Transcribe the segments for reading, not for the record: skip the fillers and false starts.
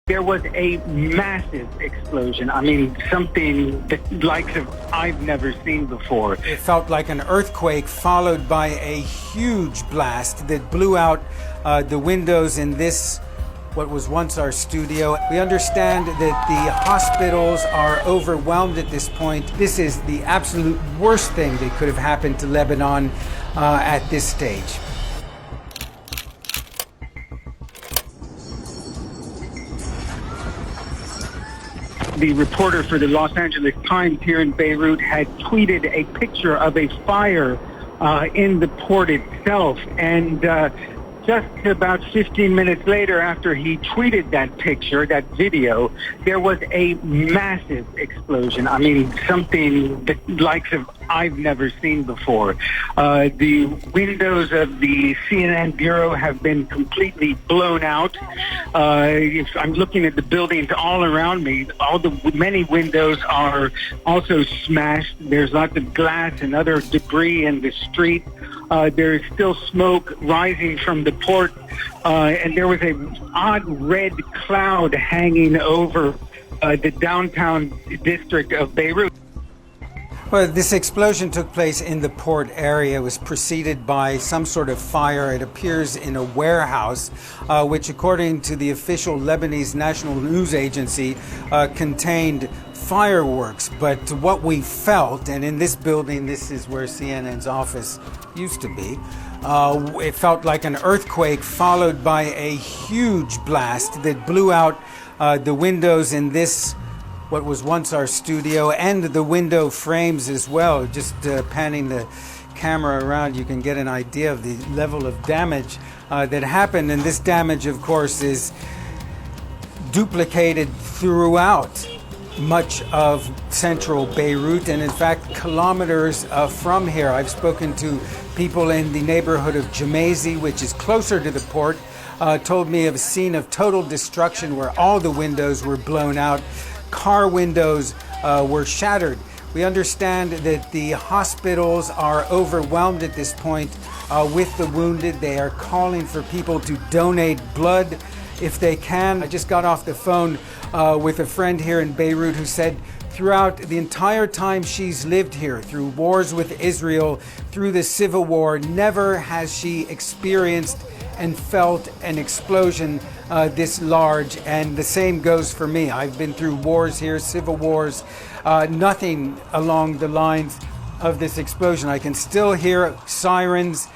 There was a massive explosion. I mean, something the likes of I've never seen before. It felt like an earthquake followed by a huge blast that blew out the windows in this, what was once our studio. We understand that the hospitals are overwhelmed at this point. This is the absolute worst thing that could have happened to Lebanon at this stage. The reporter for the Los Angeles Times here in Beirut had tweeted a picture of a fire in the port itself. And just about 15 minutes later, after he tweeted that picture, that video, there was a massive explosion. I mean, something the likes of I've never seen before. The windows of the CNN bureau have been completely blown out. If I'm looking at the buildings all around me, many windows are also smashed. There's lots of glass and other debris in the street. There is still smoke rising from the port, and there was an odd red cloud hanging over the downtown district of Beirut. Well, this explosion took place in the port area. It was preceded by some sort of fire. It appears in a warehouse, which, according to the official Lebanese National News Agency, contained fireworks. But what we felt, and in this building, this is where CNN's office used to be, it felt like an earthquake followed by a huge blast that blew out the windows in this, what was once our studio, and the window frames as well. Just panning the camera around, you can get an idea of the level of damage that happened. And this damage, of course, is duplicated throughout much of central Beirut, and in fact kilometers from here. I've spoken to people in the neighborhood of Jemaisi, which is closer to the port, told me of a scene of total destruction where all the windows were blown out. Car windows were shattered. We understand that the hospitals are overwhelmed at this point with the wounded. They are calling for people to donate blood if they can. I just got off the phone with a friend here in Beirut who said throughout the entire time she's lived here, through wars with Israel, through the civil war, never has she experienced and felt an explosion this large. And the same goes for me. I've been through wars here, civil wars, nothing along the lines of this explosion. I can still hear sirens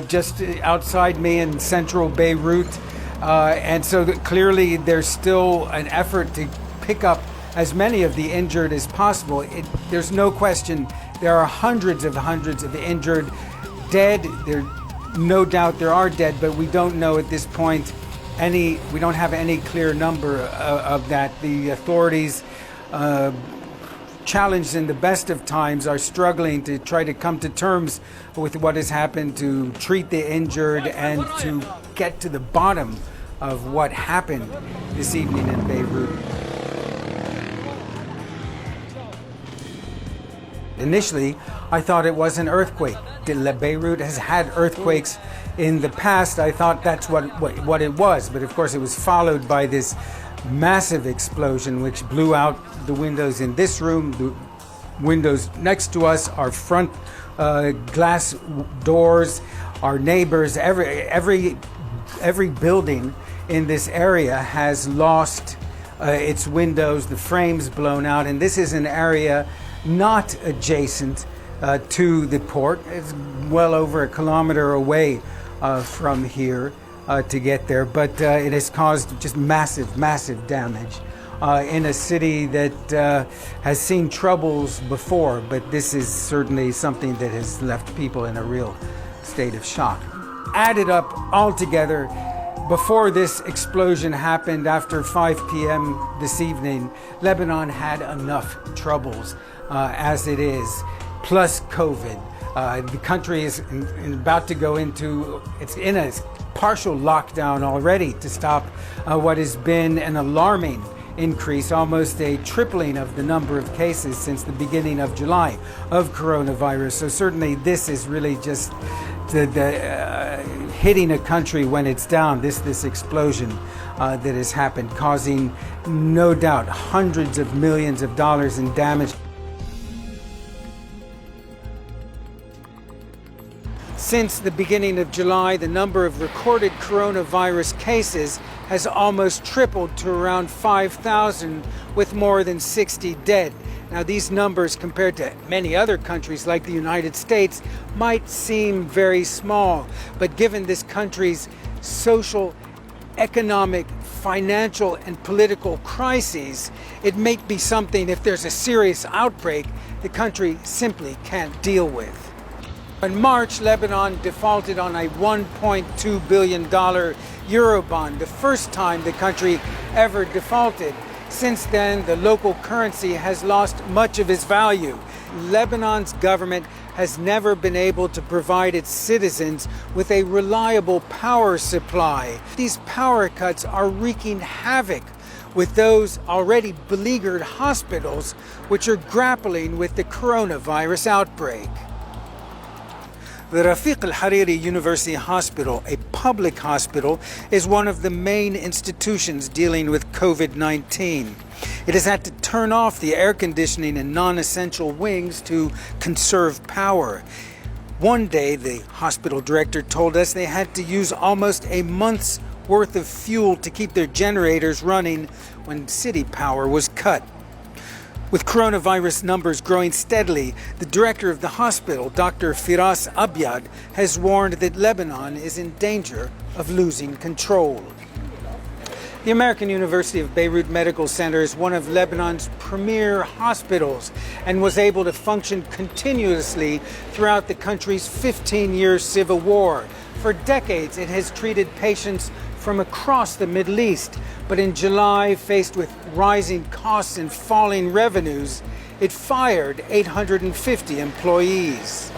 just outside me in central Beirut. And so clearly there's still an effort to pick up as many of the injured as possible. There's no question there are hundreds of injured, dead. No doubt there are dead, but we don't know at this point we don't have any clear number of that. The authorities, challenged in the best of times, are struggling to try to come to terms with what has happened, to treat the injured and to get to the bottom of what happened this evening in Beirut. Initially, I thought it was an earthquake. Beirut has had earthquakes in the past. I thought that's what it was, but of course it was followed by this massive explosion which blew out the windows in this room, the windows next to us, our front glass doors, our neighbors. Every building in this area has lost its windows, the frames blown out, and this is an area not adjacent to the port. It's well over a kilometer away from here to get there, but it has caused just massive damage in a city that has seen troubles before, but this is certainly something that has left people in a real state of shock. Added up all together, before this explosion happened after 5 p.m. this evening, Lebanon had enough troubles as it is, plus COVID. The country is about to go into, it's in a partial lockdown already to stop what has been an alarming increase, almost a tripling of the number of cases since the beginning of July of coronavirus. So certainly this is really just hitting a country when it's down. This explosion that has happened, causing no doubt hundreds of millions of dollars in damage. Since the beginning of July, the number of recorded coronavirus cases has almost tripled to around 5,000, with more than 60 dead. Now, these numbers, compared to many other countries like the United States, might seem very small, but given this country's social, economic, financial, and political crises, it may be something, if there's a serious outbreak, the country simply can't deal with. In March, Lebanon defaulted on a $1.2 billion Eurobond, the first time the country ever defaulted. Since then, the local currency has lost much of its value. Lebanon's government has never been able to provide its citizens with a reliable power supply. These power cuts are wreaking havoc with those already beleaguered hospitals, which are grappling with the coronavirus outbreak. The Rafiq al-Hariri University Hospital, a public hospital, is one of the main institutions dealing with COVID-19. It has had to turn off the air conditioning in non-essential wings to conserve power. One day, the hospital director told us they had to use almost a month's worth of fuel to keep their generators running when city power was cut. With coronavirus numbers growing steadily, the director of the hospital, Dr. Firas Abyad, has warned that Lebanon is in danger of losing control. The American University of Beirut Medical Center is one of Lebanon's premier hospitals and was able to function continuously throughout the country's 15-year civil war. For decades, it has treated patients from across the Middle East, but in July, faced with rising costs and falling revenues, it fired 850 employees.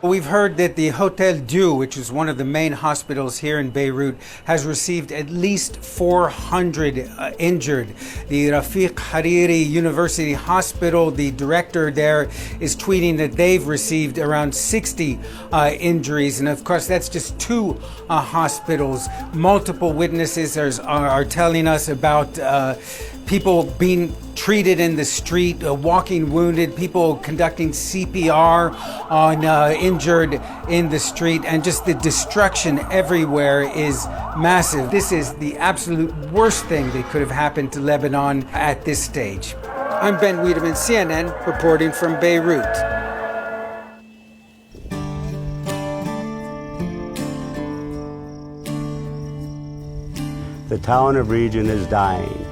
We've heard that the Hotel Dieu, which is one of the main hospitals here in Beirut, has received at least 400 injured. The Rafiq Hariri University Hospital, the director there, is tweeting that they've received around 60 injuries. And of course, that's just two hospitals. Multiple witnesses are telling us about people being treated in the street, walking wounded, people conducting CPR on injured in the street, and just the destruction everywhere is massive. This is the absolute worst thing that could have happened to Lebanon at this stage. I'm Ben Wiedemann, CNN, reporting from Beirut. The town of Region is dying.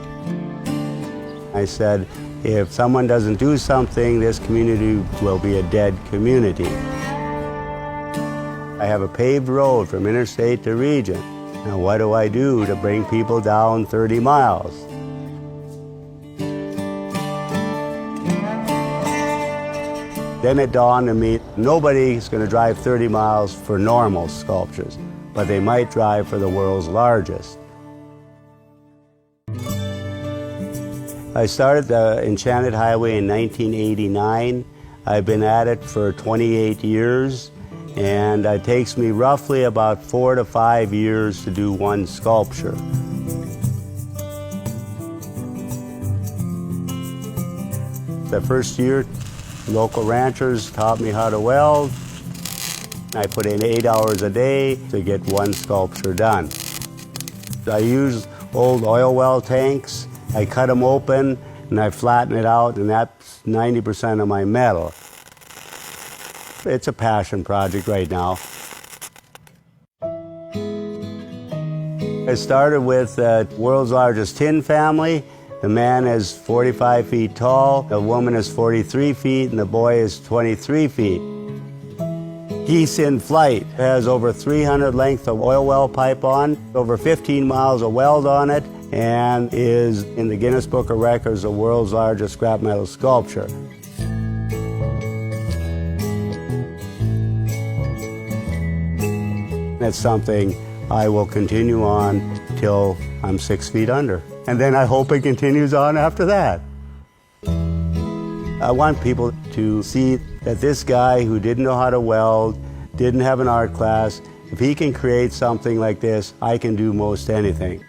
I said, if someone doesn't do something, this community will be a dead community. I have a paved road from interstate to region. Now what do I do to bring people down 30 miles? Then it dawned on me, nobody's going to drive 30 miles for normal sculptures, but they might drive for the world's largest. I started the Enchanted Highway in 1989. I've been at it for 28 years, and it takes me roughly about 4 to 5 years to do one sculpture. The first year, local ranchers taught me how to weld. I put in 8 hours a day to get one sculpture done. I use old oil well tanks. I cut them open and I flatten it out, and that's 90% of my metal. It's a passion project right now. I started with the world's largest tin family. The man is 45 feet tall, the woman is 43 feet, and the boy is 23 feet. Geese in Flight has over 300 lengths of oil well pipe on, over 15 miles of weld on it, and is in the Guinness Book of Records the world's largest scrap metal sculpture. That's something I will continue on till I'm 6 feet under. And then I hope it continues on after that. I want people to see that this guy who didn't know how to weld, didn't have an art class, if he can create something like this, I can do most anything.